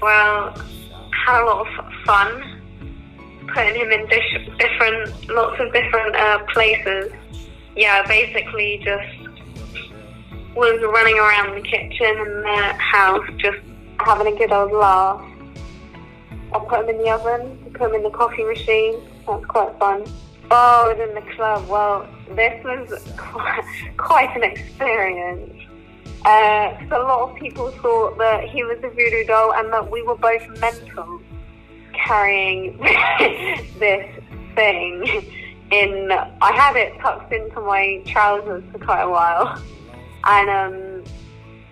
Well, had a lot of fun putting him in lots of different places. Yeah, basically just was running around the kitchen and the house, just having a good old laugh. I put him in the oven, put him in the coffee machine. That's quite fun. Oh, and in the club, well, this was quite an experience. A lot of people thought that he was a voodoo doll and that we were both mental carrying this thing in. I had it tucked into my trousers for quite a while, and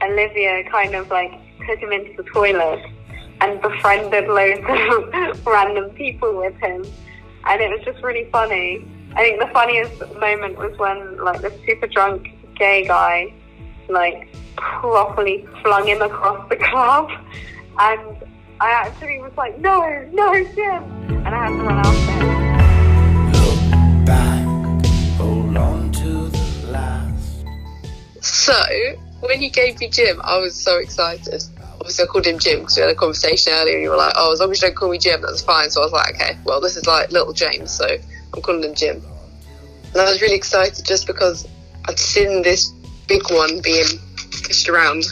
Olivia kind of like took him into the toilet and befriended loads of random people with him, and it was just really funny. I think the funniest moment was when like the super drunk gay guy like properly flung him across the club, and I actually was like, no, Jim, and I had to run after him. Look back, hold on to the last. So, when you gave me Jim, I was so excited. Obviously, I called him Jim because we had a conversation earlier and you were like, oh, as long as you don't call me Jim, that's fine. So I was like, okay, well, this is like little James, so I'm calling him Jim. And I was really excited just because I'd seen this big one being pushed around.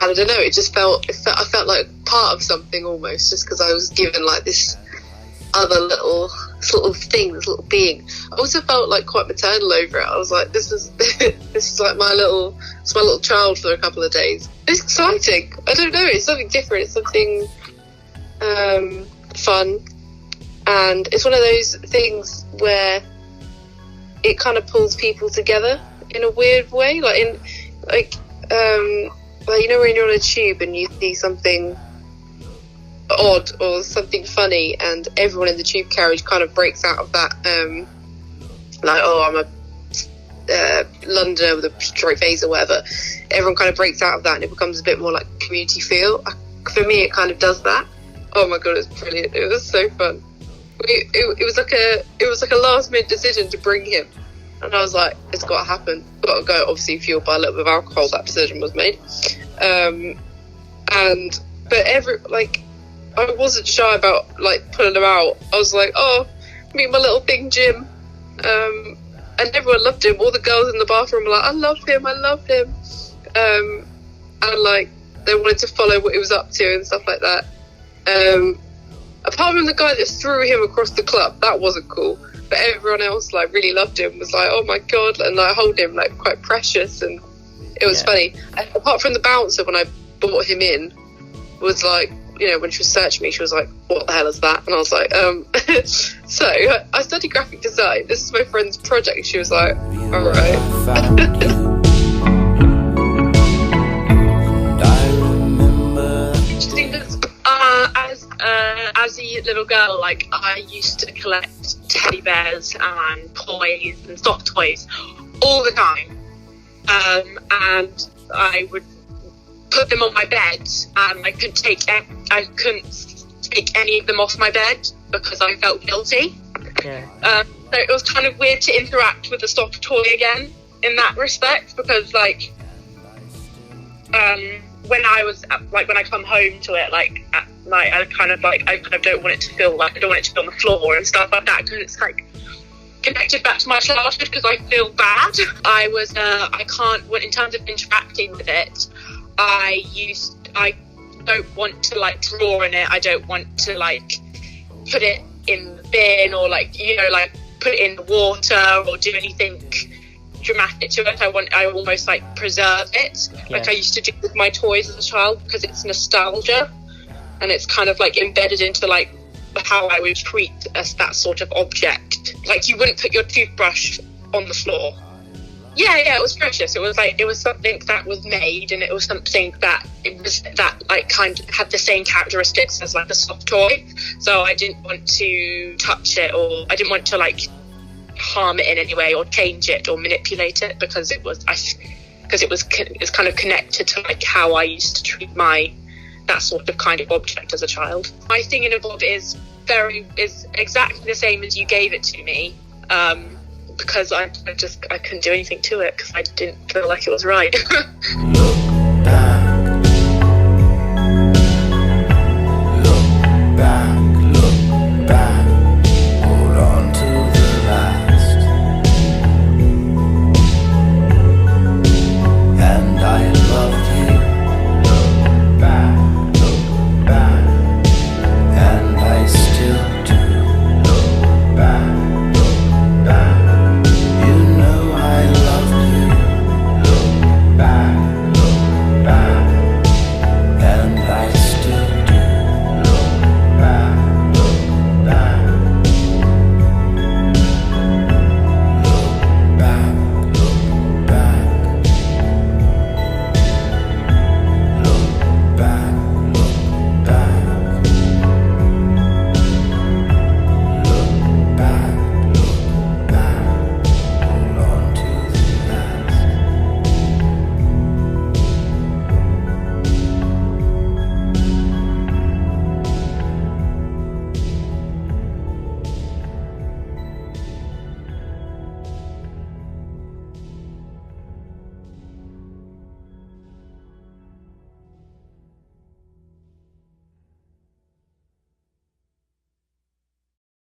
And I don't know, I felt like part of something almost, just because I was given like this other little thing, this little being. I also felt like quite maternal over it. I was like, this is like my little child for a couple of days. It's exciting. I don't know, it's something different, it's something fun, and it's one of those things where it kind of pulls people together in a weird way, like you know when you're on a tube and you see something odd or something funny and everyone in the tube carriage kind of breaks out of that like, oh, I'm a Londoner with a straight face or whatever. Everyone kind of breaks out of that and it becomes a bit more like community feel. For me, it kind of does that. Oh my god, it was brilliant. It was so fun. It was like a last minute decision to bring him, and I was like, it's got to happen, got to go. Obviously fueled by a little bit of alcohol, that decision was made. I wasn't shy about like pulling him out. I was like, oh, meet my little thing Jim, and everyone loved him. All the girls in the bathroom were like, I love him, and like they wanted to follow what he was up to and stuff like that. Apart from the guy that threw him across the club, that wasn't cool. But everyone else like really loved him, was like, oh my god, and I hold him like quite precious, and it was funny. And apart from the bouncer, when I brought him in, was like, you know, when she was searching me, she was like, what the hell is that? And I was like, so I studied graphic design. This is my friend's project. She was like, all right. As a little girl, like, I used to collect teddy bears and toys and soft toys all the time, and I would put them on my bed, and I couldn't take any of them off my bed because I felt guilty. So it was kind of weird to interact with a soft toy again in that respect, because like when I come home to it, like at night, I kind of don't want it to feel like, I don't want it to be on the floor and stuff like that, because it's like connected back to my childhood, because I feel bad. In terms of interacting with it, I don't want to like draw in it. I don't want to like put it in the bin, or like, you know, like put it in the water or do anything dramatic to it. I almost like preserve it, like I used to do with my toys as a child, because it's nostalgia, and it's kind of like embedded into like how I would treat that sort of object. Like, you wouldn't put your toothbrush on the floor. Yeah, it was precious. It was something that was made, and it was something that like kind of had the same characteristics as like a soft toy. So I didn't want to touch it, or I didn't want to like harm it in any way, or change it, or manipulate it, because it's kind of connected to like how I used to treat that sort of kind of object as a child. My Thingymobob is exactly the same as you gave it to me, because I couldn't do anything to it, because I didn't feel like it was right.